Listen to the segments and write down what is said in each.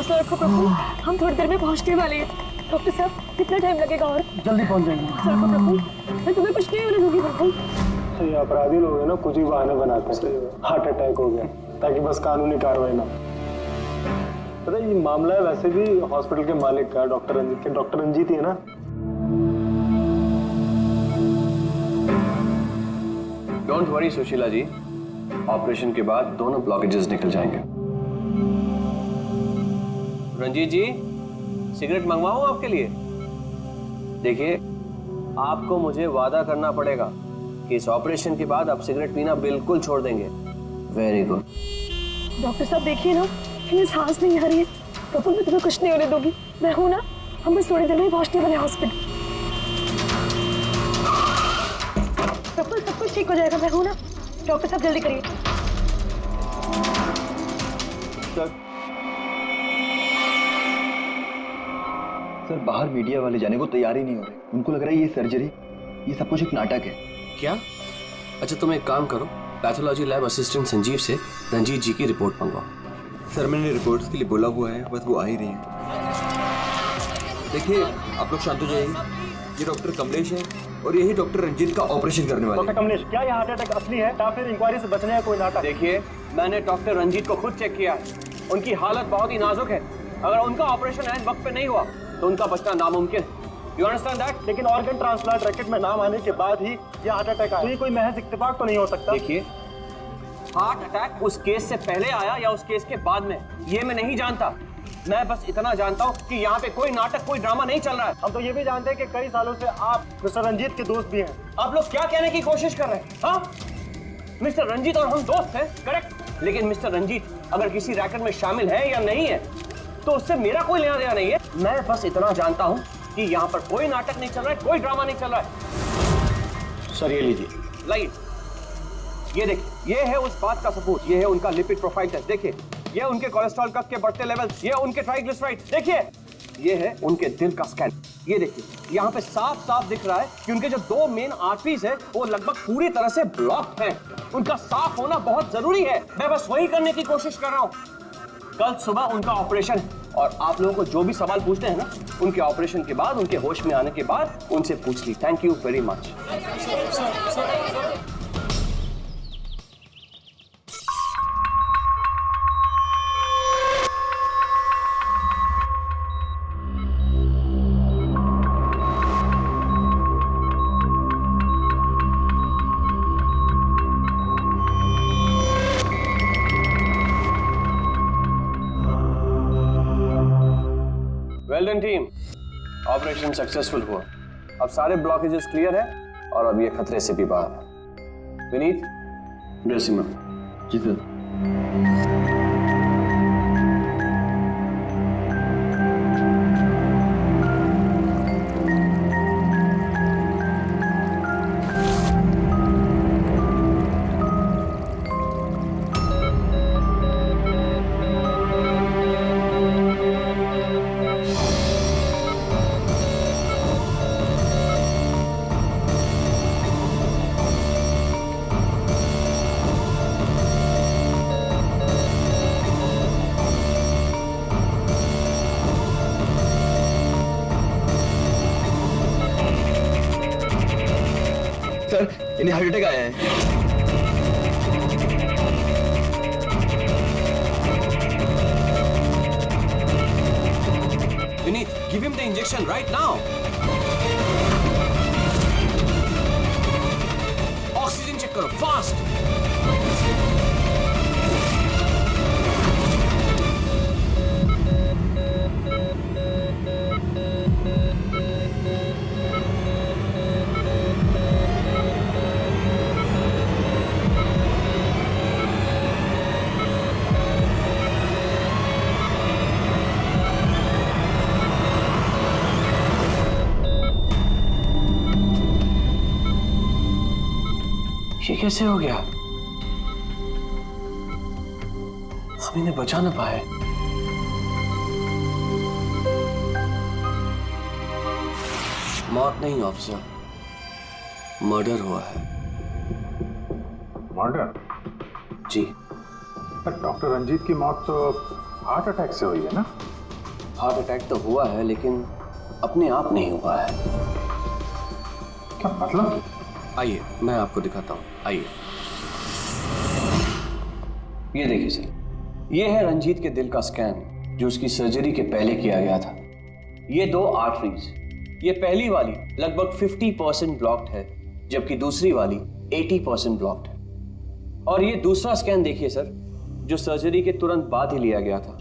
हौसला रखो प्रभु, हम थोड़ी देर में पहुंचने वाले हैं। डॉक्टर साहब कितना टाइम लगेगा और? जल्दी पहुंच जाएंगे। रखो प्रभु, मैं तुम्हें कुछ नहीं होने दूंगी प्रभु। तो ये अपराधी लोग हैं ना, कुछ ही बहाने बनाते हैं। हार्ट अटैक हो गया ताकि बस कानूनी कार्रवाई ना। पता है ये मामला है वैसे भी हॉस्पिटल के मालिक का, डॉक्टर रंजीत के। डॉक्टर रंजीत ही है ना? Don't worry Sushila ji, operation के बाद दोनों ब्लॉकेजेस निकल जाएंगे। रंजीत जी, सिगरेट मंगवाऊं आपके लिए? देखिए, आपको मुझे वादा करना पड़ेगा कि इस ऑपरेशन के बाद आप सिगरेट पीना बिल्कुल छोड़ देंगे। Very good. डॉक्टर साहब देखिए ना, इन्हें सांस नहीं आ रही है। प्रभु मैं तुम्हें कुछ नहीं होने दूंगी, मैं हूं ना। हम बस थोड़ी देर में पहुंचने वाले हॉस्पिटल। प्रभु सब कुछ ठीक हो जाएगा, मैं हूं ना। डॉक्टर साहब जल्दी करिए। सर बाहर मीडिया वाले जाने को तैयार ही नहीं हो रहे। उनको लग रहा है ये सर्जरी, ये सब कुछ एक नाटक है। क्या? अच्छा तुम एक काम करो, पैथोलॉजी लैब असिस्टेंट संजीव से रंजीत जी की रिपोर्ट मंगवाओ। सर मैंने रिपोर्ट्स के लिए बोला हुआ है, बस वो आ ही रही है। देखिए आप लोग शांत हो जाइए। ये डॉक्टर कमलेश है और यही डॉक्टर रंजीत का ऑपरेशन करने वाले हैं। डॉक्टर कमलेश, क्या ये हार्ट अटैक असली है या फिर इंक्वायरी से बचने का कोई नाटक? देखिए, मैंने डॉक्टर रंजीत को खुद चेक किया है। उनकी हालत बहुत ही नाजुक है। अगर उनका ऑपरेशन ऐन वक्त पे नहीं हुआ तो उनका बचना नामुमकिन है। You understand that? लेकिन ऑर्गन ट्रांसप्लांट रैकेट में नाम आने के बाद ही ये हार्ट अटैक आया, तो ये कोई महज इत्तेफाक तो नहीं हो सकता। देखिए, हार्ट अटैक उस केस से पहले आया या उस केस के बाद में, ये मैं नहीं जानता। मैं बस इतना जानता हूँ कि यहाँ पे कोई नाटक, कोई ड्रामा नहीं चल रहा है। हम तो ये भी जानते हैं कि कई सालों से आप मिस्टर रंजीत के दोस्त भी हैं। आप लोग क्या कहने की कोशिश कर रहे हैं? हाँ, मिस्टर रंजीत और हम दोस्त हैं, करेक्ट। लेकिन मिस्टर रंजीत अगर किसी रैकेट में शामिल है या नहीं है तो उससे मेरा कोई लेना देना नहीं है। मैं बस इतना जानता हूँ कि यहाँ पर कोई नाटक नहीं चल रहा है, कोई ड्रामा नहीं चल रहा है। सर ये लीजिए। लाइए, ये देखिए, ये है उस बात का सबूत। ये है उनका लिपिड प्रोफाइल टेस्ट। देखिए, ये उनके कोलेस्ट्रॉल कफ के बढ़ते लेवल, ये उनके ट्राइग्लिसराइड। देखिए, ये है उनके दिल का स्कैन। ये देखिए, यहाँ पे साफ साफ दिख रहा है कि उनके जो दो मेन आर्टरीज है वो लगभग पूरी तरह से ब्लॉक्ड हैं। उनका साफ होना बहुत जरूरी है। मैं बस वही करने की कोशिश कर रहा हूँ। कल सुबह उनका ऑपरेशन है और आप लोगों को जो भी सवाल पूछते हैं ना, उनके ऑपरेशन के बाद, उनके होश में आने के बाद उनसे पूछ ली। Thank you very much. Well done team, operation successful हुआ। अब सारे ब्लॉकेजेस क्लियर है और अब ये खतरे से भी बाहर है। Vineet, dressing room. जी सर। सर इन्हें हार्ट अटैक आया है। Vineet, give him the injection right now. Oxygen check करो फास्ट। ये कैसे हो गया? हम इन्हें बचा ना पाए। मौत नहीं ऑफिसर, मर्डर हुआ है। मर्डर? जी। पर डॉक्टर रंजीत की मौत तो हार्ट अटैक से हुई है ना? हार्ट अटैक तो हुआ है लेकिन अपने आप नहीं हुआ है। क्या मतलब? आइए मैं आपको दिखाता हूँ, आइए। ये देखिए सर, ये है रंजीत के दिल का स्कैन जो उसकी सर्जरी के पहले किया गया था। ये 2 आर्टरीज, ये पहली वाली लगभग 50% ब्लॉक्ड है जबकि दूसरी वाली 80% ब्लॉक्ड है। और ये दूसरा स्कैन देखिए सर, जो सर्जरी के तुरंत बाद ही लिया गया था,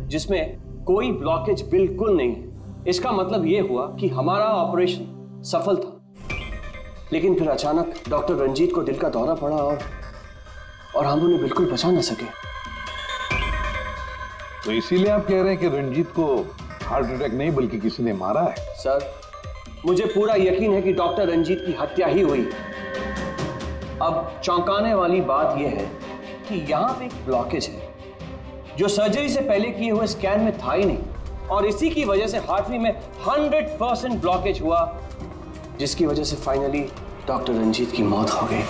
जिसमें कोई ब्लॉकेज बिल्कुल नहीं है। इसका मतलब ये हुआ कि हमारा ऑपरेशन सफल था। लेकिन फिर अचानक डॉक्टर रंजीत को दिल का दौरा पड़ा और हम उन्हें बिल्कुल बचा ना सके। तो इसीलिए आप कह रहे हैं कि रंजीत को हार्ट अटैक नहीं बल्कि किसी ने मारा है? सर, मुझे पूरा यकीन है कि डॉक्टर रंजीत की हत्या ही हुई। अब चौंकाने वाली बात यह है कि यहां पे एक ब्लॉकेज है जो सर्जरी से पहले किए हुए स्कैन में था ही नहीं, और इसी की वजह से हार्टरी में 100% ब्लॉकेज हुआ, जिसकी वजह से फाइनली डॉक्टर रंजीत की मौत हो गई।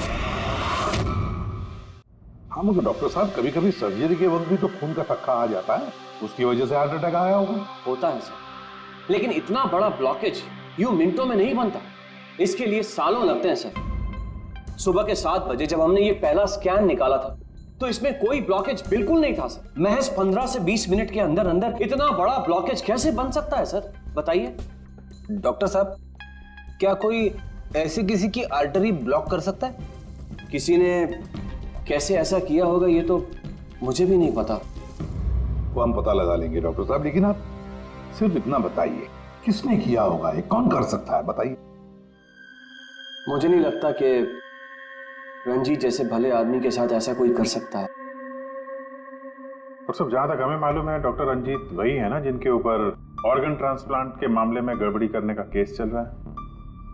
हाँ मगर डॉक्टर साहब, कभी कभी सर्जरी के वक्त भी तो खून का थक्का आ जाता है, उसकी वजह से हार्ट अटैक आया होगा। होता है सर, लेकिन इतना बड़ा ब्लॉकेज यूं मिनटों में नहीं बनता, इसके लिए सालों लगते हैं सर। सुबह के 7 बजे जब हमने ये पहला स्कैन निकाला था तो इसमें कोई ब्लॉकेज बिल्कुल नहीं था सर। महज 15 से 20 मिनट के अंदर अंदर इतना बड़ा ब्लॉकेज कैसे बन सकता है सर, बताइए। डॉक्टर साहब, क्या कोई ऐसी किसी की आर्टरी ब्लॉक कर सकता है? किसी ने कैसे ऐसा किया होगा ये तो मुझे भी नहीं पता। वो हम पता लगा लेंगे डॉक्टर साहब, लेकिन आप सिर्फ इतना बताइए, किसने किया होगा, ये कौन कर सकता है, बताइए। मुझे नहीं लगता कि रंजीत जैसे भले आदमी के साथ ऐसा कोई कर सकता है। और सब जहां तक हमें मालूम है डॉक्टर रंजीत वही है ना जिनके ऊपर ऑर्गन ट्रांसप्लांट के मामले में गड़बड़ी करने का केस चल रहा है?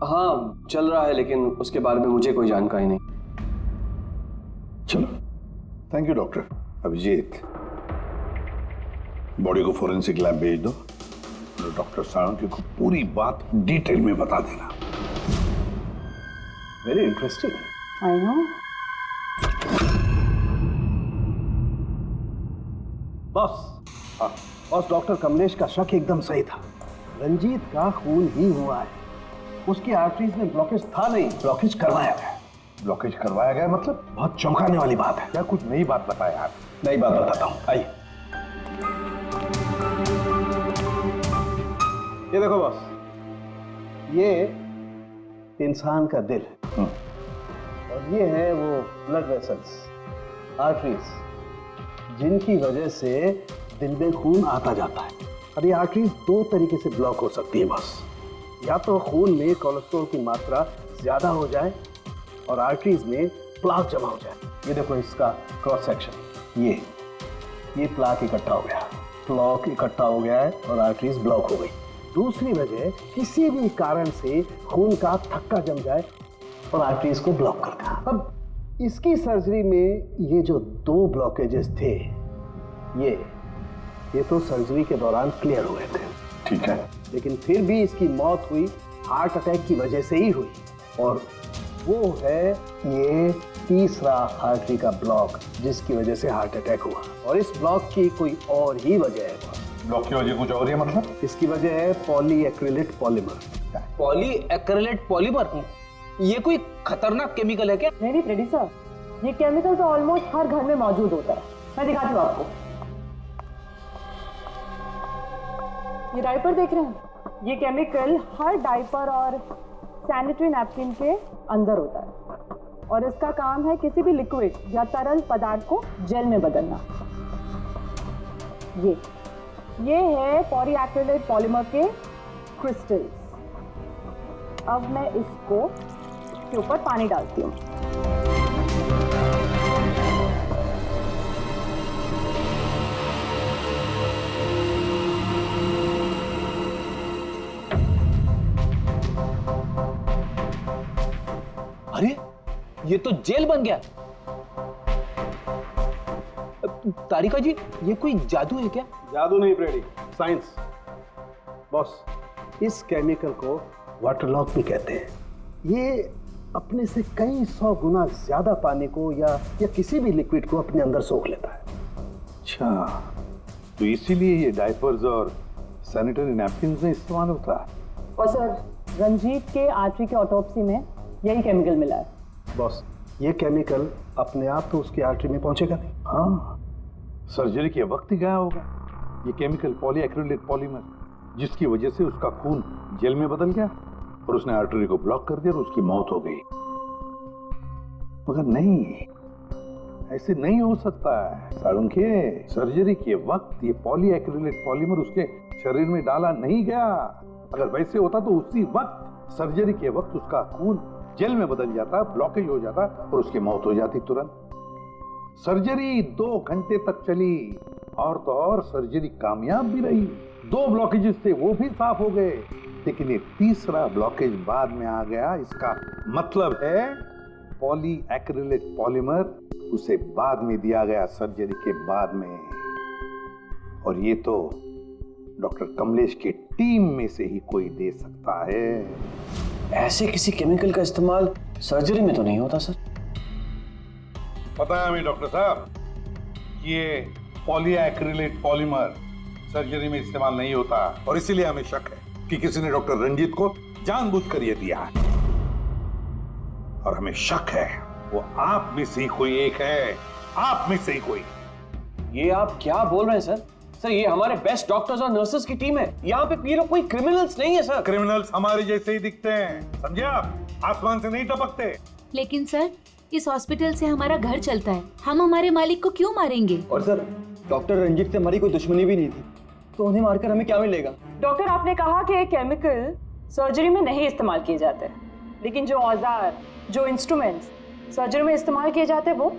हाँ चल रहा है, लेकिन उसके बारे में मुझे कोई जानकारी नहीं। चलो, thank you doctor. Abhijeet, body को फोरेंसिक लैब भेज दो, डॉक्टर साळुंखे को पूरी बात डिटेल में बता देना। Very interesting. I know. Boss, हाँ बॉस, डॉक्टर कमलेश का शक एकदम सही था। रंजीत का खून ही हुआ है, उसकी आर्टरीज में ब्लॉकेज था नहीं, ब्लॉकेज करवाया गया। ब्लॉकेज करवाया गया मतलब? बहुत चौंकाने वाली बात है। क्या कुछ नई बात बताया आप? नई बात बताता हूँ, आइए। ये देखो बॉस, ये इंसान का दिल है और ये है वो ब्लड वेसल्स, आर्टरीज, जिनकी वजह से दिल में खून आता जाता है। अब ये आर्टरीज 2 तरीके से ब्लॉक हो सकती है बॉस। या तो खून में कोलेस्ट्रॉल की मात्रा ज्यादा हो जाए और आर्टरीज में प्लाक जमा हो जाए। ये देखो इसका क्रॉस सेक्शन, ये प्लाक इकट्ठा हो गया, प्लाक इकट्ठा हो गया है और आर्टरीज ब्लॉक हो गई। दूसरी वजह, किसी भी कारण से खून का थक्का जम जाए और आर्टरीज को ब्लॉक कर देना। अब इसकी सर्जरी में ये जो 2 ब्लॉकेजेस थे, ये तो सर्जरी के दौरान क्लियर हुए थे, ठीक है, लेकिन फिर भी इसकी मौत हुई हार्ट अटैक की वजह से ही हुई। और वो है ये तीसरा आर्टरी का ब्लॉक, जिसकी वजह से हार्ट अटैक हुआ। और इस ब्लॉक की कोई और ही वजह है। ब्लॉक की वजह कुछ और है मतलब? इसकी वजह है पॉलीएक्रिलेट पॉलीमर। Polyacrylate polymer? ये कोई खतरनाक केमिकल है क्या? नहीं फ्रेडी सर, ये केमिकल तो ऑलमोस्ट हर घर में मौजूद होता है। मैं दिखाती हूँ आपको। ये डायपर देख रहे हैं? ये केमिकल हर डायपर और सैनिटरी नैपकिन के अंदर होता है और इसका काम है किसी भी लिक्विड या तरल पदार्थ को जेल में बदलना। ये है पॉलीएक्रिलेट पॉलीमर के क्रिस्टल्स। अब मैं इसको के ऊपर पानी डालती हूँ। अरे ये तो जेल बन गया। तारिका जी, ये कोई जादू है क्या? जादू नहीं फ्रेडी, साइंस। बॉस, इस केमिकल को वाटर लॉक भी कहते हैं। ये अपने से कई 100 गुना ज्यादा पानी को या किसी भी लिक्विड को अपने अंदर सोख लेता है। अच्छा, तो इसीलिए ये डायपर्स और सैनिटरी नैपकिन में इस्तेमाल होता है। और सर रंजीत के आर्टरी के ऑटोप्सी में यही केमिकल मिला है। बॉस, ये केमिकल अपने आप तो उसकी आर्टरी में पहुंचेगा नहीं। हाँ, सर्जरी के वक्त ही गया होगा। ये केमिकल पॉलीएक्रिलेट पॉलीमर, जिसकी वजह से उसका खून जेल में बदल गया और उसने आर्टरी को ब्लॉक कर दिया और उसकी मौत हो गई। मगर नहीं, ऐसे नहीं हो सकता है साळुंखे। सर्जरी के वक्त ये पॉलीएक्रिलेट पॉलीमर उसके शरीर में डाला नहीं गया। अगर वैसे होता तो उसी वक्त सर्जरी के वक्त उसका खून जेल में बदल जाता, ब्लॉकेज हो जाता और उसकी मौत हो जाती तुरंत। सर्जरी 2 घंटे तक चली और तो और सर्जरी कामयाब भी रही। 2 ब्लॉकेजेस थे, वो भी साफ हो गए, लेकिन ये तीसरा ब्लॉकेज बाद में आ गया। इसका मतलब है पॉलीएक्रिलेट पॉलीमर उसे बाद में दिया गया, सर्जरी के बाद में। और ये तो डॉक्टर कमलेश की टीम में से ही कोई दे सकता है। ऐसे किसी केमिकल का इस्तेमाल सर्जरी में तो नहीं होता सर। पता है हमें डॉक्टर साहब, ये पॉलीएक्रिलेट पॉलीमर सर्जरी में इस्तेमाल नहीं होता और इसीलिए हमें शक है कि किसी ने डॉक्टर रंजीत को जानबूझकर ये दिया है। और हमें शक है वो आप में से ही कोई एक है, आप में से ही कोई। ये आप क्या बोल रहे हैं सर? सर ये हमारे बेस्ट डॉक्टर्स और नर्सेस की टीम है। यहाँ पे ये लोग कोई क्रिमिनल्स नहीं है सर। क्रिमिनल्स हमारे जैसे ही दिखते हैं, समझे आप? आसमान से नहीं टपकते। लेकिन सर इस हॉस्पिटल से हमारा घर चलता है, हम हमारे मालिक को क्यों मारेंगे? और सर डॉक्टर रंजीत से हमारी कोई दुश्मनी भी नहीं थी, तो उन्हें मारकर हमें क्या मिलेगा? डॉक्टर, आपने कहा कि ये केमिकल सर्जरी में नहीं इस्तेमाल किए जाते, लेकिन जो औजार, जो इंस्ट्रूमेंट्स सर्जरी में इस्तेमाल किए जाते हैं वो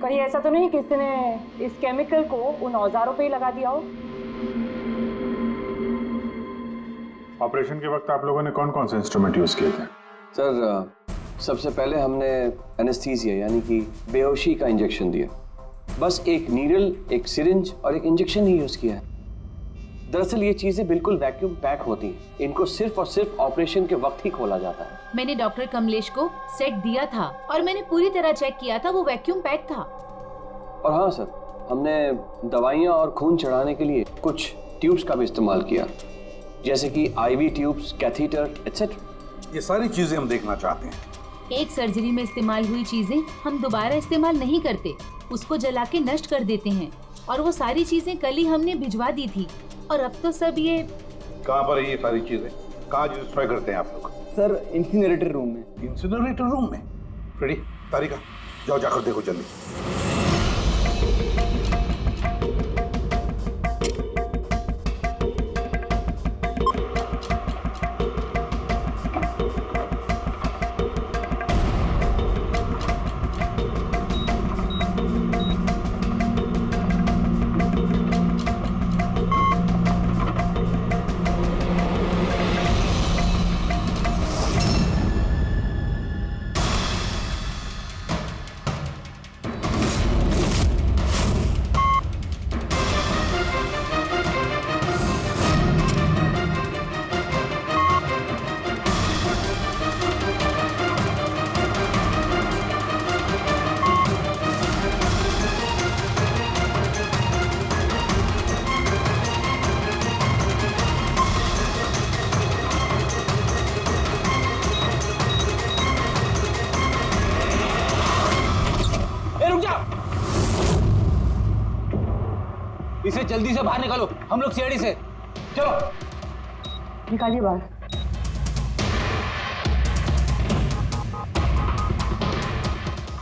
कहीं ऐसा तो नहीं किसी ने इस केमिकल को उन औजारों पे ही लगा दिया हो? ऑपरेशन के वक्त आप लोगों ने कौन कौन से इंस्ट्रूमेंट यूज किए थे? सर सबसे पहले हमने एनेस्थीसिया यानी कि बेहोशी का इंजेक्शन दिया। बस एक नीडल, एक सिरिंज और एक इंजेक्शन ही यूज किया है। दरअसल ये चीजें बिल्कुल वैक्यूम पैक होती हैं। इनको सिर्फ और सिर्फ ऑपरेशन के वक्त ही खोला जाता है। मैंने डॉक्टर कमलेश को सेट दिया था और मैंने पूरी तरह चेक किया था, वो वैक्यूम पैक था। और हाँ सर, हमने दवाइयाँ और खून चढ़ाने के लिए कुछ ट्यूब्स का भी इस्तेमाल किया, जैसे कि IV ट्यूब्स, कैथीटर एटसेट्रा। ये सारी चीजें हम देखना चाहते हैं। एक सर्जरी में इस्तेमाल हुई चीजें हम दोबारा इस्तेमाल नहीं करते, उसको जला के नष्ट कर देते हैं। और वो सारी चीजें कल ही हमने भिजवा दी थी और अब तो सब ये। कहाँ पर है ये सारी चीजें? कहाँ डिस्ट्रॉय करते हैं आप लोग? सर इंसिनरेटर रूम में। इंसिनरेटर रूम में? फ्रेडी, तारिका, जाओ जाकर देखो जल्दी। इसे जल्दी से बाहर निकालो, हम लोग सीआईडी से। चलो निकालिए बाहर।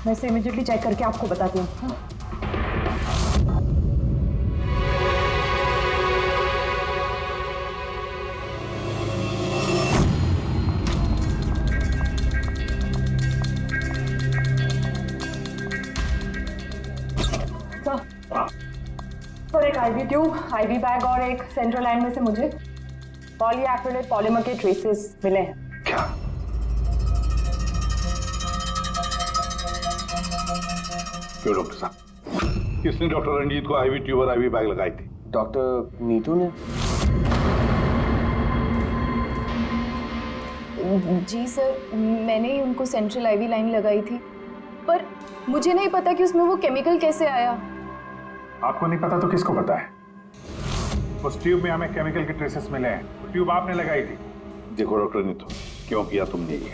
मैं इसे इमीडिएटली चेक करके आपको बताती हूँ। हाँ? सर एक IV ट्यूब, IV बैग और एक सेंट्रल लाइन में से मुझे पॉलीएक्रिलेट पॉलीमर के ट्रेसेस मिले हैं। क्या? क्यों डॉक्टर साहब, किसने डॉक्टर रंजीत को IV ट्यूब और IV बैग लगाई थी? डॉक्टर नीतू ने। जी सर, मैंने ही उनको सेंट्रल IV लाइन लगाई थी, पर मुझे नहीं पता कि उसमें वो केमिकल कैसे आया। आपको नहीं पता तो किसको पता है? उस ट्यूब में हमें केमिकल के ट्रेसेस मिले हैं। वो ट्यूब आपने लगाई थी। देखो डॉक्टर नीतू, क्यों किया तुमने ये?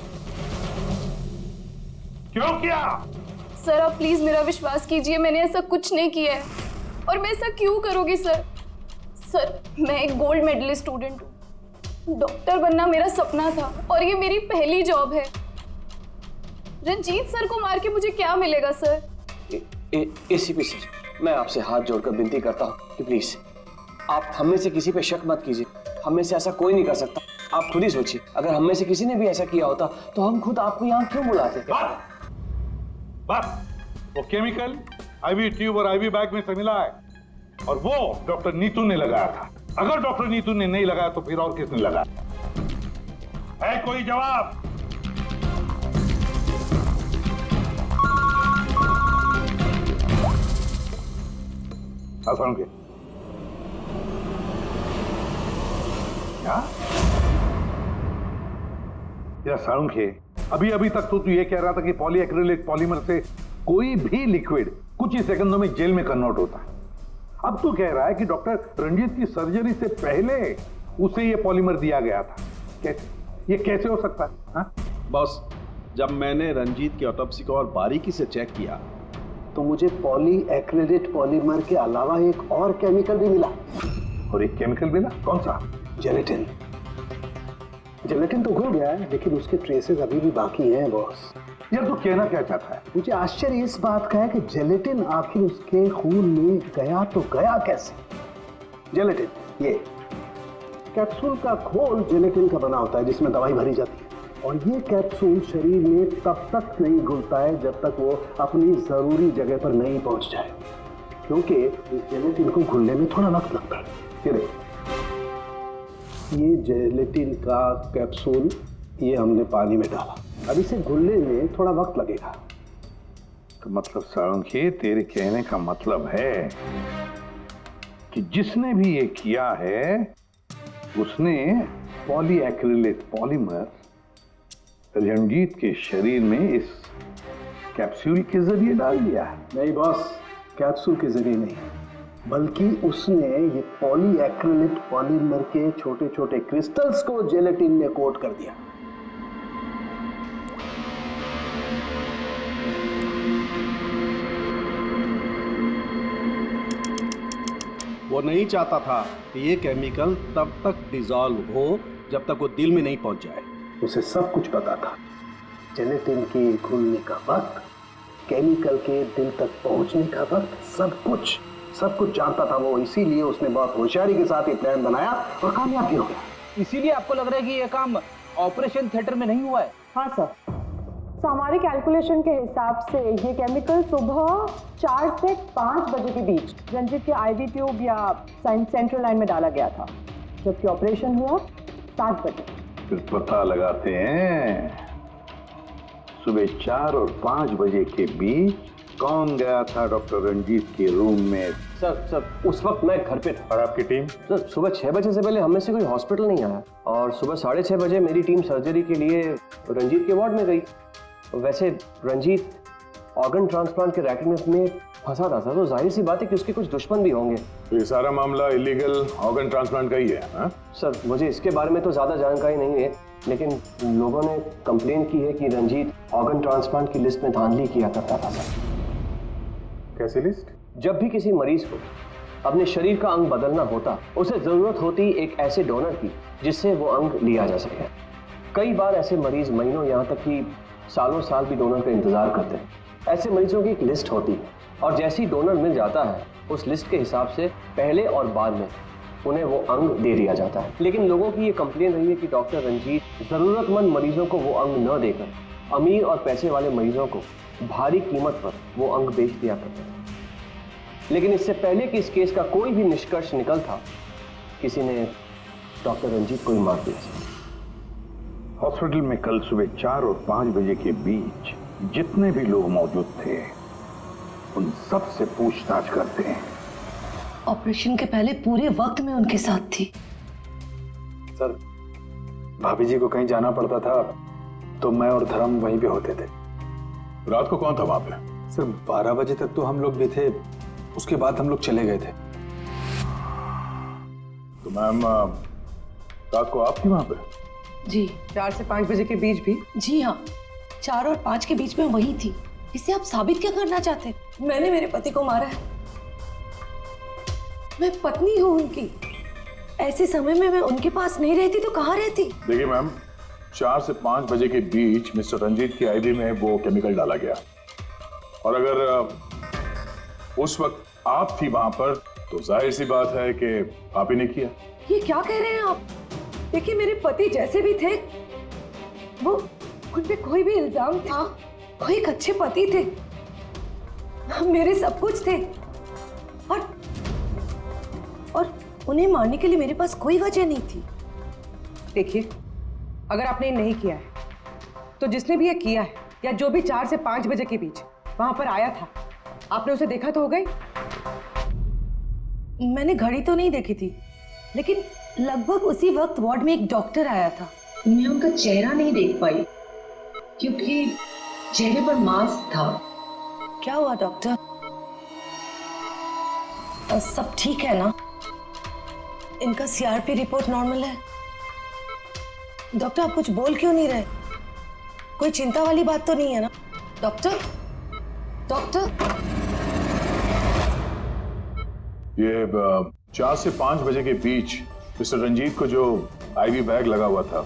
क्यों किया? सर आप प्लीज मेरा विश्वास कीजिए, मैंने ऐसा कुछ नहीं किया है। और मैं ऐसा क्यों करूंगी सर? सर मैं एक गोल्ड मेडलिस्ट स्टूडेंट हूँ, डॉक्टर बनना मेरा सपना था और ये मेरी पहली जॉब है। रंजीत सर को मार के मुझे क्या मिलेगा सर? एसीपी सर, मैं आपसे हाथ जोड़कर विनती करता हूँ कि प्लीज आप हम में से किसी पे शक मत कीजिए। हम में से ऐसा कोई नहीं कर सकता। आप खुद ही सोचिए, अगर हम में से किसी ने भी ऐसा किया होता तो हम खुद आपको यहाँ क्यों बुलाते? बस वो केमिकल आईवी ट्यूब और आईवी बैग में से मिला है और वो डॉक्टर नीतू ने लगाया था। अगर डॉक्टर नीतू ने नहीं लगाया तो फिर और किसने लगाया? है कोई जवाब? के क्या साळुंखे, अभी तक तो तू ये कह रहा था कि पॉलीएक्रिलेट पॉलीमर से कोई भी लिक्विड कुछ ही सेकंडों में जेल में कन्वर्ट होता है। अब तू कह रहा है कि डॉक्टर रंजीत की सर्जरी से पहले उसे ये पॉलीमर दिया गया था। कैसे? ये कैसे हो सकता है? हाँ? बॉस, जब मैंने रंजीत की ऑटोप्सी को और बारीकी से चेक किया तो मुझे पॉलीएक्रिलेट पॉलीमर के अलावा एक और केमिकल भी मिला। और एक केमिकल मिला? कौन सा? जेलेटिन। जेलेटिन तो घुल गया है लेकिन उसके ट्रेसेस अभी भी बाकी हैं बॉस। यार तू कहना क्या चाहता है? मुझे आश्चर्य इस बात का है कि जेलेटिन आखिर उसके खून में गया तो गया कैसे? जेलेटिन, ये कैप्सूल का घोल जेलेटिन का बना होता है जिसमें दवाई भरी जाती है और ये कैप्सूल शरीर में तब तक नहीं घुलता है जब तक वो अपनी जरूरी जगह पर नहीं पहुंच जाए, क्योंकि जेलेटिन को घुलने में थोड़ा वक्त लगता है। ये देखो, ये जेलेटिन का कैप्सूल ये हमने पानी में डाला, अब इसे घुलने में थोड़ा वक्त लगेगा। तो मतलब साळुंखे, तेरे कहने का मतलब है कि जिसने भी ये किया है उसने पॉलीएक्रिलेट पॉलीमर रंजीत के शरीर में इस कैप्सूल के जरिए डाल दिया है। नहीं बॉस, कैप्सूल के जरिए नहीं, बल्कि उसने ये पॉलीएक्रिलेट पॉलीमर के छोटे छोटे क्रिस्टल्स को जेलेटिन में कोट कर दिया। वो नहीं चाहता था कि ये केमिकल तब तक डिसॉल्व हो जब तक वो दिल में नहीं पहुंच जाए। उसे सब कुछ पता था, जेलेटिन के घुलने का वक्त, केमिकल के दिल तक पहुंचने का वक्त, सब कुछ जानता था वो। इसीलिए उसने बहुत होशियारी के साथ ये प्लान बनाया और कामयाब भी हो गया। इसीलिए आपको लग रहा है कि ये काम ऑपरेशन थिएटर में नहीं हुआ है? हाँ सर, तो हमारे कैलकुलेशन के हिसाब से ये केमिकल सुबह 4 से 5 बजे के बीच रंजीत के आईवी ट्यूब या सेंट्रल लाइन में डाला गया था, जबकि ऑपरेशन हुआ 7 बजे। फिर पता लगाते हैं सुबह 4 और 5 बजे के बीच कौन गया था डॉक्टर रंजीत के रूम में। सर उस वक्त मैं घर पे था। और आपकी टीम? सर सुबह 6 बजे से पहले हम में से कोई हॉस्पिटल नहीं आया और सुबह 6:30 बजे मेरी टीम सर्जरी के लिए रंजीत के वार्ड में गई। वैसे रंजीत ऑर्गन ट्रांसप्लांट के रैकेट में फंसा था सर, तो जाहिर सी बात है कि उसके कुछ दुश्मन भी होंगे। ये सारा मामला इलीगल ऑर्गन ट्रांसप्लांट का ही है? हाँ? सर मुझे इसके बारे में तो ज़्यादा जानकारी नहीं है, लेकिन लोगों ने कंप्लेन की है कि रंजीत ऑर्गन ट्रांसप्लांट की लिस्ट में धांधली किया करता था सर। कैसी लिस्ट? जब भी किसी मरीज को अपने शरीर का अंग बदलना होता, उसे जरूरत होती एक ऐसे डोनर की जिससे वो अंग लिया जा सके। कई बार ऐसे मरीज महीनों यहाँ तक कि सालों साल भी डोनर का इंतजार करते हैं। ऐसे मरीजों की एक लिस्ट होती है और जैसे ही डोनर मिल जाता है उस लिस्ट के हिसाब से पहले और बाद में उन्हें वो अंग दे दिया जाता है। लेकिन लोगों की ये कंप्लेन रही है कि डॉक्टर रंजीत जरूरतमंद मरीजों को वो अंग न देकर अमीर और पैसे वाले मरीजों को भारी कीमत पर वो अंग बेच दिया करते थे। लेकिन इससे पहले कि इस केस का कोई भी निष्कर्ष निकल था, किसी ने डॉक्टर रंजीत को ही मार दिया। हॉस्पिटल में कल सुबह 4 और 5 बजे के बीच जितने भी लोग मौजूद थे उन सब से पूछताछ करते हैं। ऑपरेशन के पहले पूरे वक्त में उनके साथ थी। सर भाभी जी को कहीं जाना पड़ता था तो मैं और धर्म वहीं पे होते थे। रात को कौन था वहां पे? सर 12 बजे तक तो हम लोग भी थे, उसके बाद हम लोग चले गए थे। तो मैम रात को आप थी वहां पे? जी 4 से 5 बजे के बीच भी? जी हाँ, 4 और 5 के बीच में वही थी। इससे आप साबित क्या करना चाहते हैं? मैंने मेरे पति को मारा है, मैं पत्नी हूँ उनकी। ऐसे समय में मैं उनके पास नहीं रहती तो कहाँ रहती? देखिए मैम, 4 से 5 बजे के बीच मिस्टर रंजीत की आईवी में वो केमिकल डाला गया, और अगर उस वक्त आप थी वहां पर तो जाहिर सी बात है कि आप ही ने किया। ये क्या कह रहे हैं आप? देखिए मेरे पति जैसे भी थे, वो उन पे कोई भी इल्जाम था, वो एक अच्छे पति थे, मेरे सब कुछ थे, और उन्हें मारने के लिए मेरे पास कोई वजह नहीं थी। देखिए, अगर आपने ये नहीं किया है तो जिसने भी ये किया है या जो भी 4 से 5 बजे के बीच वहां पर आया था, आपने उसे देखा तो हो गई? मैंने घड़ी तो नहीं देखी थी, लेकिन लगभग उसी वक्त वार्ड में एक डॉक्टर आया था। मैं उनका चेहरा नहीं देख पाई क्योंकि चेहरे पर मास्क था। क्या हुआ डॉक्टर? सब ठीक है ना? इनका सीआरपी रिपोर्ट नॉर्मल है। डॉक्टर आप कुछ बोल क्यों नहीं रहे? कोई चिंता वाली बात तो नहीं है ना? डॉक्टर डॉक्टर ये 4 से 5 बजे के बीच मिस्टर रंजीत को जो आईवी बैग लगा हुआ था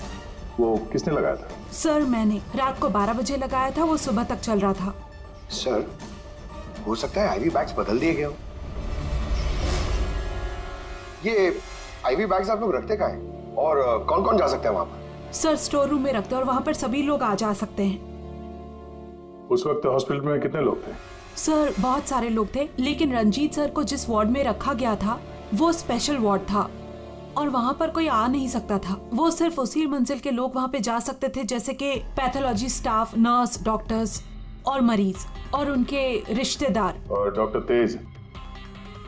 वो किसने लगाया था? सर मैंने रात को 12 बजे लगाया था, वो सुबह तक चल रहा था। सर हो सकता है आईवी बैग्स बदल दिए गए हो। ये आईवी बैग्स आप लोग रखते कहाँ हैं और कौन कौन जा सकता है वहां पर? सर स्टोर रूम में रखते हैं और वहां पर सभी लोग आ जा सकते हैं। उस वक्त हॉस्पिटल में कितने लोग थे? सर बहुत सारे लोग थे, लेकिन रंजीत सर को जिस वार्ड में रखा गया था वो स्पेशल वार्ड था और वहाँ पर कोई आ नहीं सकता था। वो सिर्फ उसी मंजिल के लोग वहाँ पे जा सकते थे, जैसे कि पैथोलॉजी स्टाफ, नर्स, डॉक्टर्स और मरीज और उनके रिश्तेदार। और डॉक्टर तेज,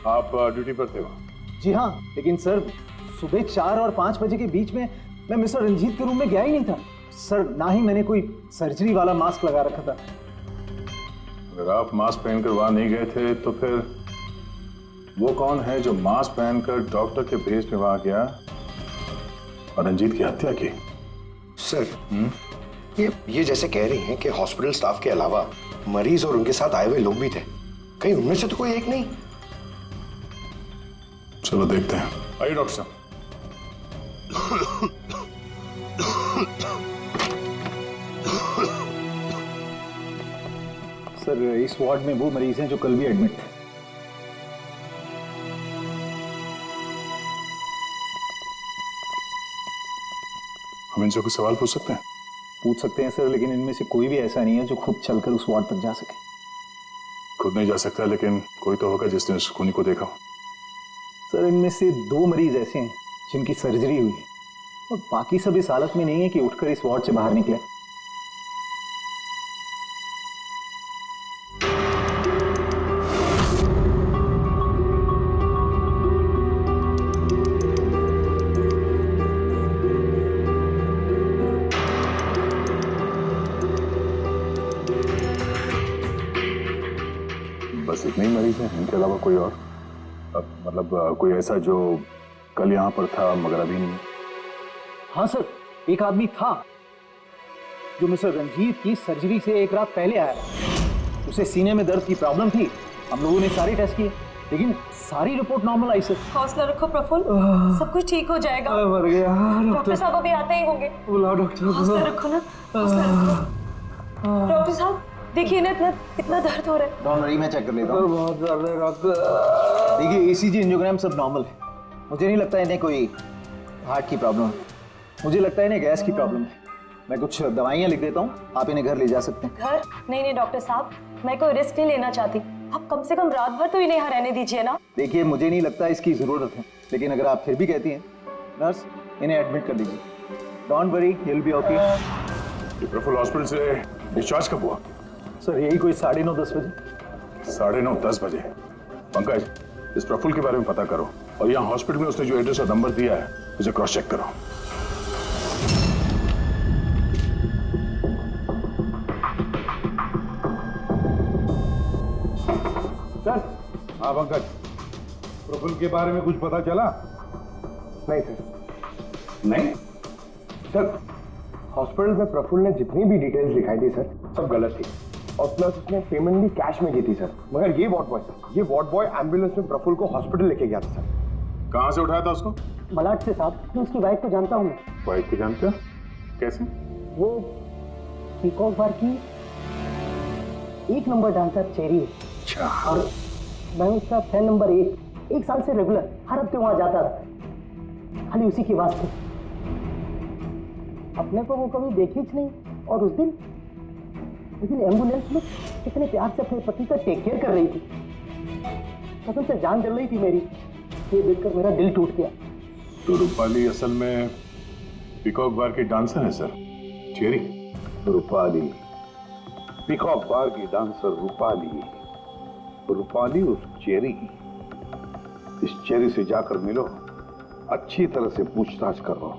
आप ड्यूटी पर थे वहाँ? जी हाँ, लेकिन सर सुबह 4 और 5 बजे के बीच में मैं मिस्टर रंजीत के रूम में गया ही नहीं था सर। ना ही मैंने कोई सर्जरी वाला मास्क लगा रखा था। अगर आप मास्क पहनकर वहां नहीं गए थे तो फिर वो कौन है जो मास्क पहनकर डॉक्टर के भेस में वहां गया और रंजीत की हत्या की? सर ये जैसे कह रही हैं कि हॉस्पिटल स्टाफ के अलावा मरीज और उनके साथ आए हुए लोग भी थे, कहीं उनमें से तो कोई एक नहीं? चलो देखते हैं। आइए डॉक्टर साहब। सर इस वार्ड में वो मरीज हैं जो कल भी एडमिट थे। हम इनसे कुछ सवाल पूछ सकते हैं? पूछ सकते हैं सर, लेकिन इनमें से कोई भी ऐसा नहीं है जो खुद चलकर उस वार्ड तक जा सके। खुद नहीं जा सकता, लेकिन कोई तो होगा जिसने उस खूनी को देखा। सर इनमें से 2 मरीज ऐसे हैं जिनकी सर्जरी हुई है और बाकी सब इस हालत में नहीं है कि उठकर इस वार्ड से बाहर निकले। बस इतने ही मरीज हैं, इनके अलावा कोई और? मतलब कोई ऐसा जो कल यहाँ पर था मगर अभी नहीं? हाँ सर, एक आदमी था जो मिस्टर रंजीत की सर्जरी से 1 रात पहले आया। उसे सीने में दर्द की प्रॉब्लम थी। हम लोगों ने सारे टेस्ट किए, लेकिन सारी रिपोर्ट नॉर्मल आई सर। हौसला रखो प्रफुल्ल, सब कुछ ठीक हो जाएगा। मर गया। डॉक्टर साहब अभी आते ही होंगे। बुलाओ डॉक्टर। हौसला रखो ना, हौसला रखो। डॉक्टर साहब देखिए ना, इतना दर्द हो रहा है। डॉक्टर मैं चेक कर लेता हूँ। बहुत दर्द है डॉक्टर। देखिए ईसीजी, एंजियोग्राम सब नॉर्मल है। मुझे नहीं लगता इन्हें कोई हार्ट की प्रॉब्लम है। मुझे लगता है इन्हें गैस की प्रॉब्लम है। मैं कुछ दवाइयाँ लिख देता हूँ, आप इन्हें घर ले जा सकते हैं। घर? नहीं डॉक्टर साहब, मैं कोई रिस्क नहीं लेना चाहती। आप कम से कम रात भर तो इन्हें यहाँ रहने दीजिए ना। देखिए मुझे नहीं लगता इसकी जरूरत है, लेकिन अगर आप फिर भी कहती हैं, नर्स इन्हें एडमिट कर दीजिए। Don't worry, he will be okay. Prafull hospital से डिस्चार्ज कब हुआ? सर यही कोई 9:30-10 बजे। 9:30-10 बजे। पंकज, इस प्रफुल्ल के बारे में पता करो और यहाँ हॉस्पिटल में उसने जो एड्रेस और नंबर दिया है उसे क्रॉस चेक करो। सर। हाँ पंकज, प्रफुल्ल के बारे में कुछ पता चला? नहीं सर, नहीं सर, हॉस्पिटल में प्रफुल्ल ने जितनी भी डिटेल्स दिखाई थी सर, सब गलत थी और प्लस उसने पेमेंट भी कैश में की थी सर। मगर ये वार्ड बॉय एम्बुलेंस में प्रफुल्ल को हॉस्पिटल लेके गया था सर। कहाँ से उठाया था उसको? मलाड से साहब, मैं उसकी वाइफ को जानता हूँ। वाइफ को जानते हो? कैसे? वो पीकॉक बार की 1 नंबर डांसर चेरी है। अच्छा। और मैं उसका फैन नंबर 1 साल से रेगुलर हर हफ्ते वहां जाता था, खाली उसी के वास्ते। अपने को वो कभी देखी ही नहीं। और उस दिन एम्बुलेंस में कितने प्यार से अपने पति का टेक केयर कर रही थी, कसम से जान जल रही थी मेरी। ये देखकर मेरा दिल टूट गया। तो रूपाली असल में पीकॉक बार की डांसर है सर, चेरी। रूपाली पीकॉक बार की डांसर रूपाली, रूपाली उस चेरी। इस चेरी से जाकर मिलो, अच्छी तरह से पूछताछ करो,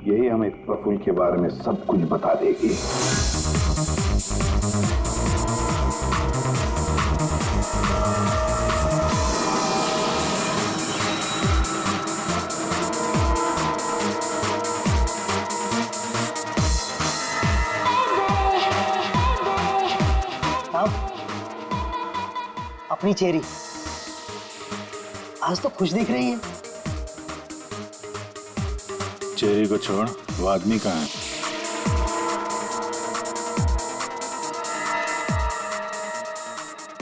यही हमें प्रफुल्ल के बारे में सब कुछ बता देगी। अपनी चेरी आज तो खुश दिख रही है। चेरी को छोड़, वो आदमी कहाँ है?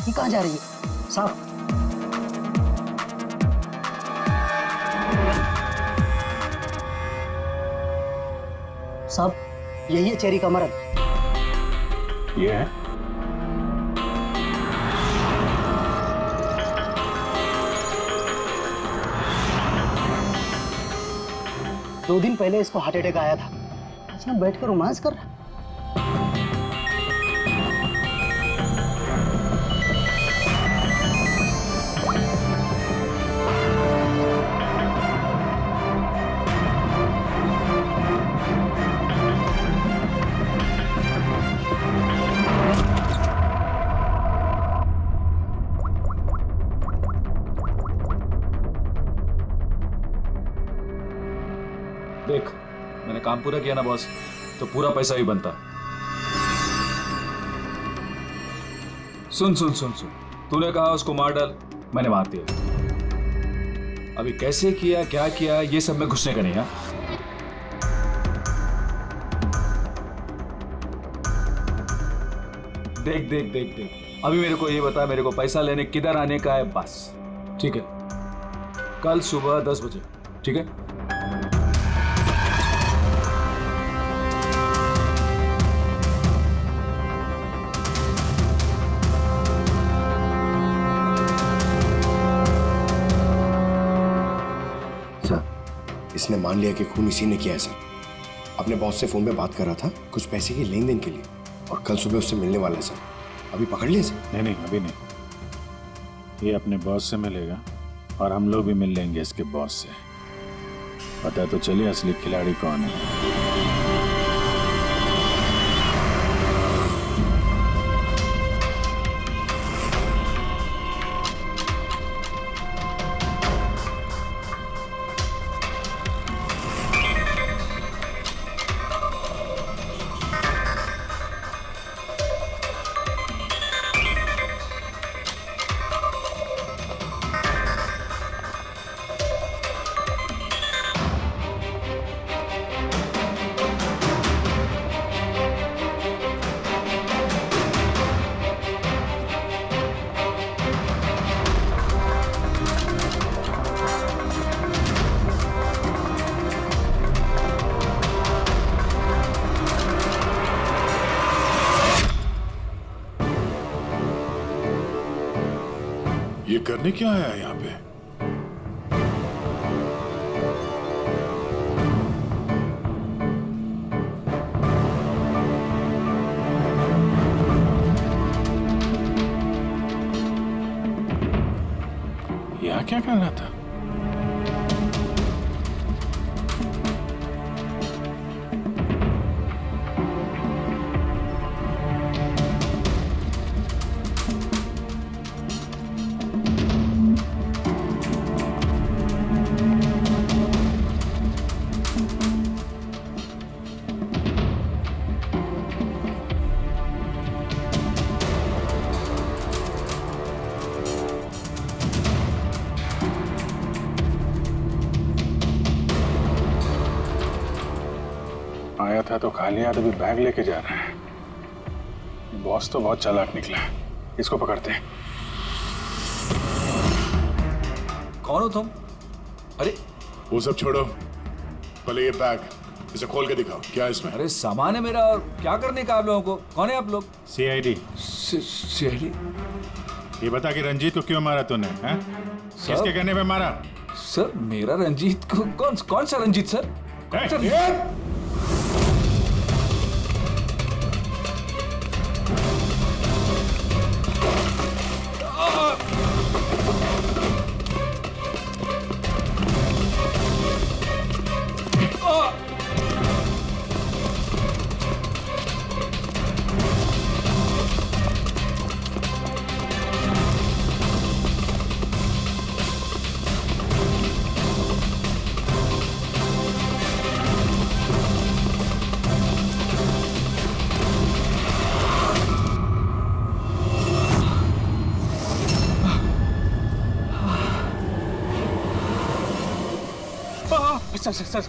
ये कहाँ जा रही है साहब? साहब, यही है चेरी का मर्द। ये है? दो दिन पहले इसको हार्ट अटैक आया था, इसने बैठकर रोमांस कर रहा। देख, मैंने काम पूरा किया ना बॉस, तो पूरा पैसा ही बनता। सुन सुन सुन सुन, तूने कहा उसको मार डाल, मैंने मार दिया। अभी कैसे किया, क्या किया, ये सब में घुसने का नहीं। हाँ, देख देख देख देख, अभी मेरे को ये बता, मेरे को पैसा लेने किधर आने का है बस। ठीक है, कल सुबह 10 बजे, ठीक है? इसने मान लिया कि खून इसी ने किया है सर। अपने बॉस से फोन पे बात कर रहा था कुछ पैसे की लेन देन के लिए, और कल सुबह उससे मिलने वाला है सर। अभी पकड़ लिया सर? नहीं, अभी नहीं। ये अपने बॉस से मिलेगा और हम लोग भी मिल लेंगे इसके बॉस से। पता तो चलिए असली खिलाड़ी कौन है। ये करने क्या आया है यहाँ पे? यहाँ क्या कर रहा था? आया था तो खा लिया, तभी बैग लेके जा रहा है। बॉस तो बहुत चालाक निकला। इसको पकड़ते हैं। कौन हो तुम? अरे वो सब छोड़ो, पहले ये बैग, इसे खोल के दिखाओ, क्या है इसमें? अरे सामान है मेरा, और क्या करने का आप लोगों को? कौन है आप लोग? सीआईडी। सीआईडी? ये बता कि रंजीत को क्यों मारा तूने? हैं? किसके कहने पे मारा? सर मेरा रंजीत को? कौन सा रंजीत सर? कौन सा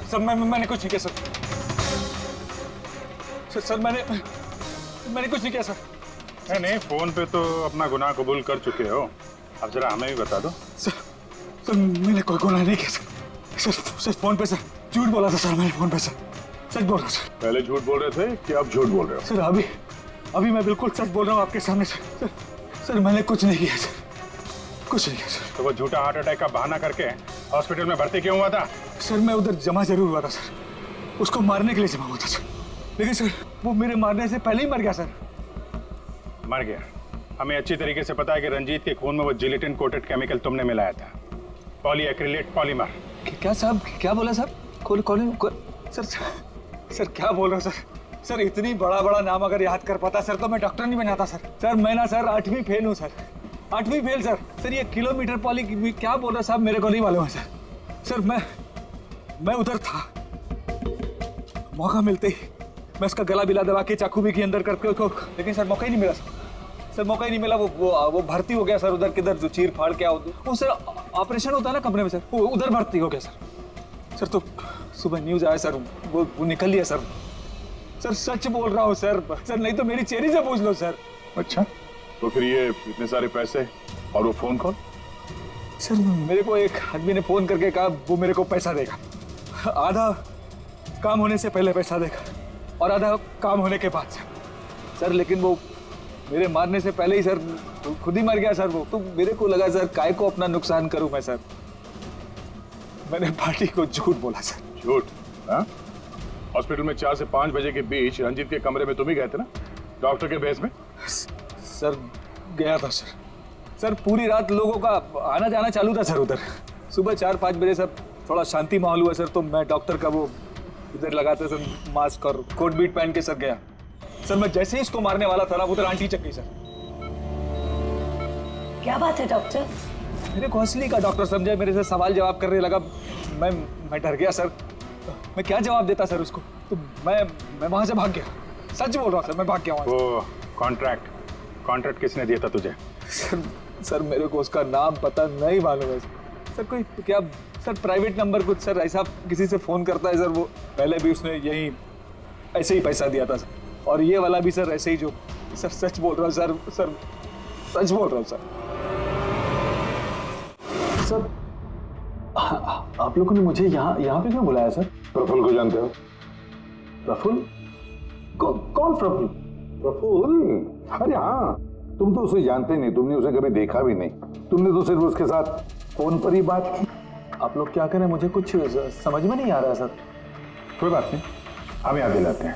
सर मैंने कुछ नहीं किया सर। सर मैंने कुछ नहीं किया सर। नहीं, फोन पे तो अपना गुनाह कबूल कर चुके हो, अब जरा हमें भी बता दो। सर मैंने कोई गुनाह नहीं किया सर। सर फोन पे सर झूठ बोला था सर, मैंने फोन पे सच बोल रहा हूँ सर। पहले झूठ बोल रहे थे कि अब झूठ बोल रहे हो? सर अभी मैं बिल्कुल सच बोल रहा हूँ आपके सामने सर। सर मैंने कुछ नहीं किया सर, कुछ नहीं किया सर। तो वो झूठा हार्ट अटैक का बहाना करके हॉस्पिटल में भर्ती क्यों हुआ था? सर मैं उधर जमा जरूर हुआ था सर, उसको मारने के लिए जमा हुआ था सर, लेकिन सर वो मेरे मारने से पहले ही मर गया सर। मर गया? हमें अच्छी तरीके से पता है कि रंजीत के खून में वो जिलेटिन कोटेड केमिकल तुमने मिलाया था, पॉलीएक्रिलेट पॉलीमर। क्या साहब, क्या बोला साहब? सर क्या बोल रहे हो सर? सर इतनी बड़ा नाम अगर याद कर पाता सर तो मैं डॉक्टर नहीं बनाता सर। सर मैं ना सर 8वीं फेल हूँ सर, 8वीं फेल सर। सर ये किलोमीटर पॉली क्या बोल रहे साहब, मेरे को नहीं मालूम है सर। सर मैं उधर था, मौका मिलते ही मैं उसका गला बिला दबा के चाकू भी के अंदर करके उसको, लेकिन सर मौका ही नहीं मिला सर। मौका ही नहीं मिला। वो भर्ती हो गया सर उधर, किधर जो चीर फाड़ क्या वो सर ऑपरेशन होता है ना कमरे में सर, वो उधर भर्ती हो गया सर। तो सुबह न्यूज आया सर, वो निकल लिया सर। सर सच बोल रहा हूँ सर, नहीं तो मेरी चेहरे से पूछ लो सर। अच्छा, तो फिर ये इतने सारे पैसे और वो फोन कॉल? सर मेरे को एक आदमी ने फोन करके कहा वो मेरे को पैसा देगा, आधा काम होने से पहले पैसा देगा और आधा काम होने के बाद सर। लेकिन वो मेरे मारने से पहले ही सर खुद ही मर गया सर। वो तो मेरे को लगा सर काय को अपना नुकसान करूं मैं सर, मैंने पार्टी को झूठ बोला सर। झूठ? हाँ, हॉस्पिटल में 4 से 5 बजे के बीच रंजीत के कमरे में तुम ही गए थे ना, डॉक्टर के भेस में? सर गया था सर। सर पूरी रात लोगों का आना जाना चालू था सर उधर। सुबह 4-5 बजे सर थोड़ा शांति माहौल हुआ सर, तो मैं डॉक्टर का वो इधर लगाते सर मास्क और कोट बीट पहन के सर गया सर। मैं जैसे ही इसको मारने वाला था ना उधर आंटी चक गई सर। क्या बात है डॉक्टर? मेरे को असली का डॉक्टर समझा, मेरे से सवाल जवाब करने लगा। मैं डर गया सर, मैं क्या जवाब देता सर उसको, तो मैं वहां से भाग गया। सच बोल रहा हूँ सर, मैं भाग गया वहां से। वो कॉन्ट्रैक्ट किसने दिया था तुझे? सर मेरे को उसका नाम पता नहीं मालूम है सर। कोई क्या सर प्राइवेट नंबर कुछ सर ऐसा किसी से फोन करता है सर। वो पहले भी उसने यही ऐसे ही पैसा दिया था सर, और ये वाला भी सर ऐसे ही। जो सर सच बोल रहा हूँ सर, सच बोल रहा हूँ सर। सर आप लोगों ने मुझे यहाँ पे क्यों बुलाया सर? प्रफुल्ल को जानते हो? प्रफुल्ल? कौन प्रफुल्ल? प्रफुल्ल? अरे हाँ, तुम तो उसे जानते नहीं, तुमने उसे कभी देखा भी नहीं, तुमने तो सिर्फ उसके साथ फोन पर ही बात की। आप लोग क्या करें, मुझे कुछ समझ में नहीं आ रहा सर। कोई बात नहीं, हम याद दिलाते हैं।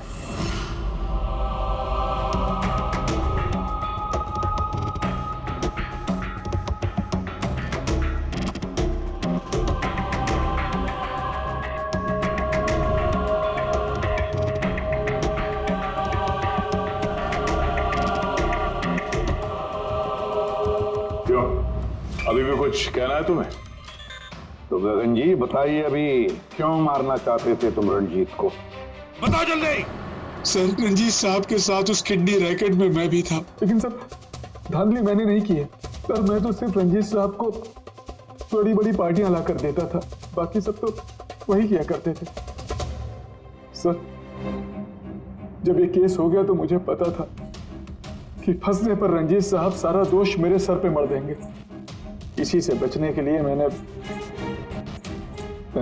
अभी भी कुछ कहना है तुम्हें? तो गगन जी बताइए, अभी क्यों मारना चाहते थे तुम रंजीत को? बताओ जल्दी। सर रंजीत साहब के साथ उस किडनी रैकेट में मैं भी था। लेकिन सर धांधली मैंने नहीं की है सर, मैं तो सिर्फ रंजीत साहब को बड़ी बड़ी पार्टियां ला कर देता था, बाकी सब तो वही किया करते थे सर। जब ये केस हो गया तो मुझे पता था कि फंसने पर रंजीत साहब सारा दोष मेरे सर पे मर देंगे। इसी से बचने के लिए मैंने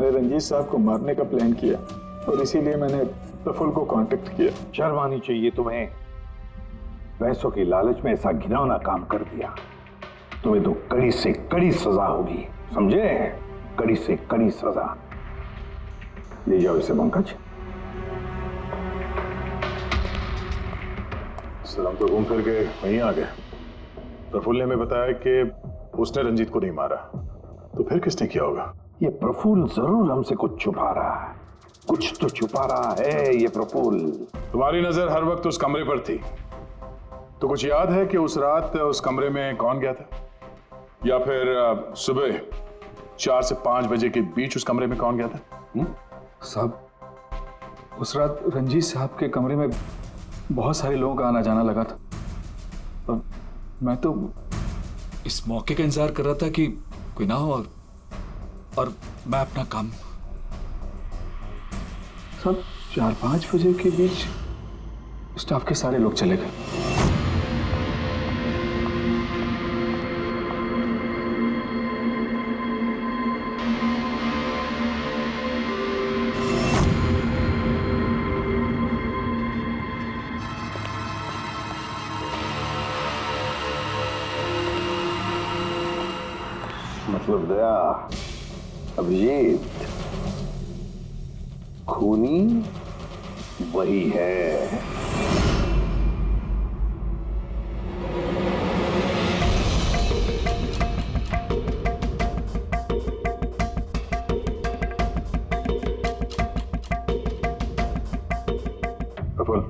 रंजीत साहब को मारने का प्लान किया और इसीलिए मैंने प्रफुल्ल को कांटेक्ट किया। शर्म आनी चाहिए तुम्हें। पैसों की लालच में ऐसा घिनौना काम कर दिया। तुम्हें तो कड़ी से कड़ी सजा होगी, समझे? कड़ी से कड़ी सजा। ले जाओ इसे पंकज। सर हम तो घूम फिर के वहीं आ गए। प्रफुल्ल ने हमें बताया कि उसने रंजीत को नहीं मारा, तो फिर किसने किया होगा? ये प्रफुल्ल जरूर हमसे कुछ छुपा रहा है। कुछ तो छुपा रहा है ये प्रफुल्ल। तुम्हारी नजर हर वक्त उस कमरे पर थी, तो कुछ याद है कि उस रात उस कमरे में कौन गया था? या फिर सुबह 4 से 5 बजे के बीच उस कमरे में कौन गया था? साहब, उस रात रंजीत साहब के कमरे में बहुत सारे लोगों का आना जाना लगा था और मैं तो इस मौके का इंतजार कर रहा था कि कोई ना हो और मैं अपना काम। सब 4-5 बजे के बीच स्टाफ के सारे लोग चले गए। मतलब दया, अभिजीत, खूनी वही है। Prafull,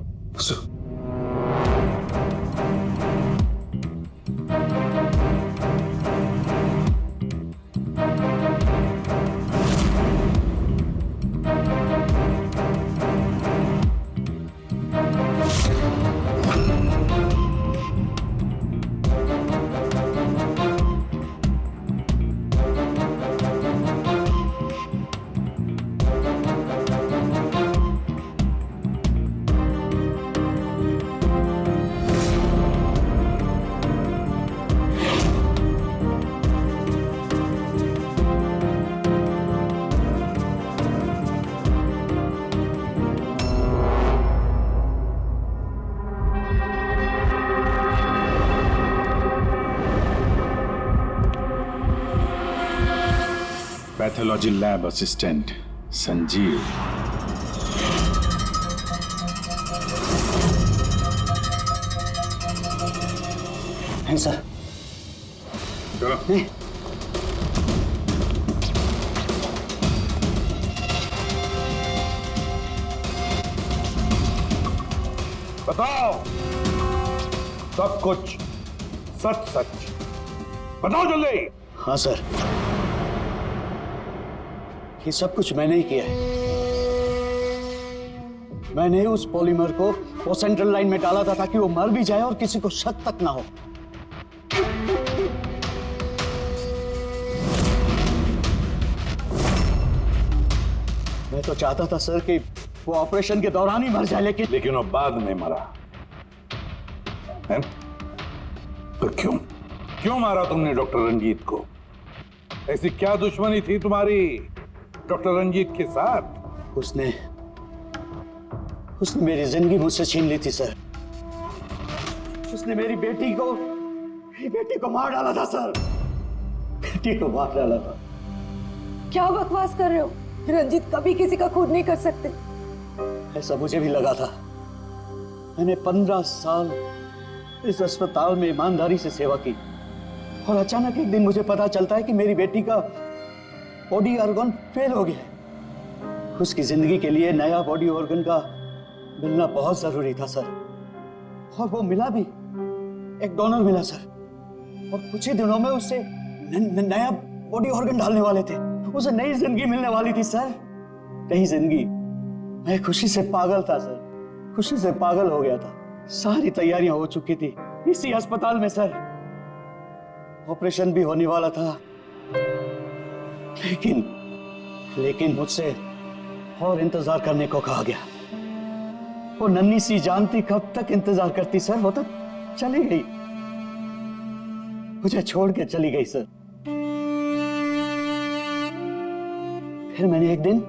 pathology lab assistant Sanjeev. हैं सर। बताओ सब कुछ सच सच बताओ जल्दी। हाँ सर, ये सब कुछ मैंने ही किया है। मैंने उस पॉलीमर को वो सेंट्रल लाइन में डाला था ताकि वो मर भी जाए और किसी को शक तक ना हो। मैं तो चाहता था सर कि वो ऑपरेशन के दौरान ही मर जाए, लेकिन वो बाद में मरा है? तो क्यों मारा तुमने डॉक्टर रंजीत को? ऐसी क्या दुश्मनी थी तुम्हारी डॉक्टर रंजीत के साथ? उसने मेरी जिंदगी मुझसे छीन ली थी सर। उसने मेरी बेटी को मार डाला था सर। बेटी को मार डाला था। क्या बकवास कर रहे हो? रंजीत कभी किसी का खून नहीं कर सकते। ऐसा मुझे भी लगा था। मैंने 15 साल इस अस्पताल में ईमानदारी से सेवा की और अचानक एक दिन मुझे पता चलता है कि मेरी बेटी का बॉडी ऑर्गन फेल हो गया। उसकी जिंदगी के लिए नया बॉडी ऑर्गन का मिलना बहुत जरूरी था सर, और वो मिला भी। एक डोनर मिला सर, और कुछ ही दिनों में उससे नया बॉडी ऑर्गन डालने वाले थे। उसे नई जिंदगी मिलने वाली थी सर, नई जिंदगी। मैं खुशी से पागल था सर, खुशी से पागल हो गया था। सारी तैयारियां हो चुकी थी इसी अस्पताल में सर। ऑपरेशन भी होने वाला था, लेकिन मुझसे और इंतजार करने को कहा गया। वो नन्ही सी जानती कब तक इंतजार करती सर, वो तो चली गई, मुझे छोड़ के चली गई सर। फिर मैंने एक दिन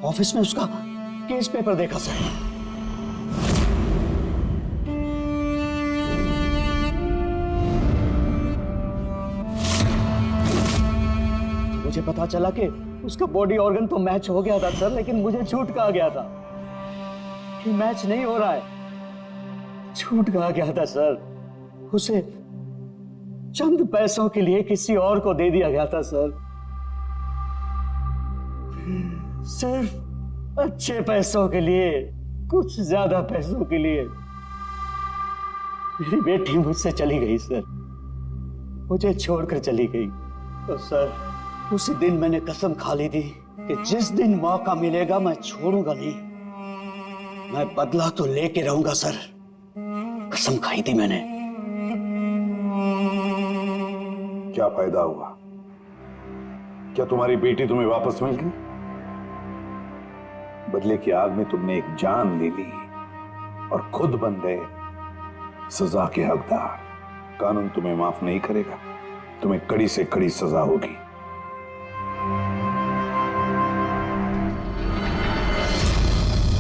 ऑफिस में उसका केस पेपर देखा सर। मुझे पता चला कि उसका बॉडी ऑर्गन तो मैच हो गया था सर, लेकिन मुझे झूठ कहा गया था कि मैच नहीं हो रहा है। झूठ कहा गया था सर, उसे चंद पैसों के लिए किसी और को दे दिया गया था सर, सिर्फ अच्छे पैसों के लिए, कुछ ज्यादा पैसों के लिए। मेरी बेटी मुझसे चली गई सर, मुझे छोड़कर चली गई। तो सर उसी दिन मैंने कसम खा ली थी कि जिस दिन मौका मिलेगा मैं छोड़ूंगा नहीं, मैं बदला तो लेके रहूंगा सर, कसम खाई थी मैंने। क्या फायदा हुआ? क्या तुम्हारी बेटी तुम्हें वापस मिल गई? बदले की आग में तुमने एक जान ले ली और खुद बन गए सजा के हकदार। कानून तुम्हें माफ नहीं करेगा, तुम्हें कड़ी से कड़ी सजा होगी।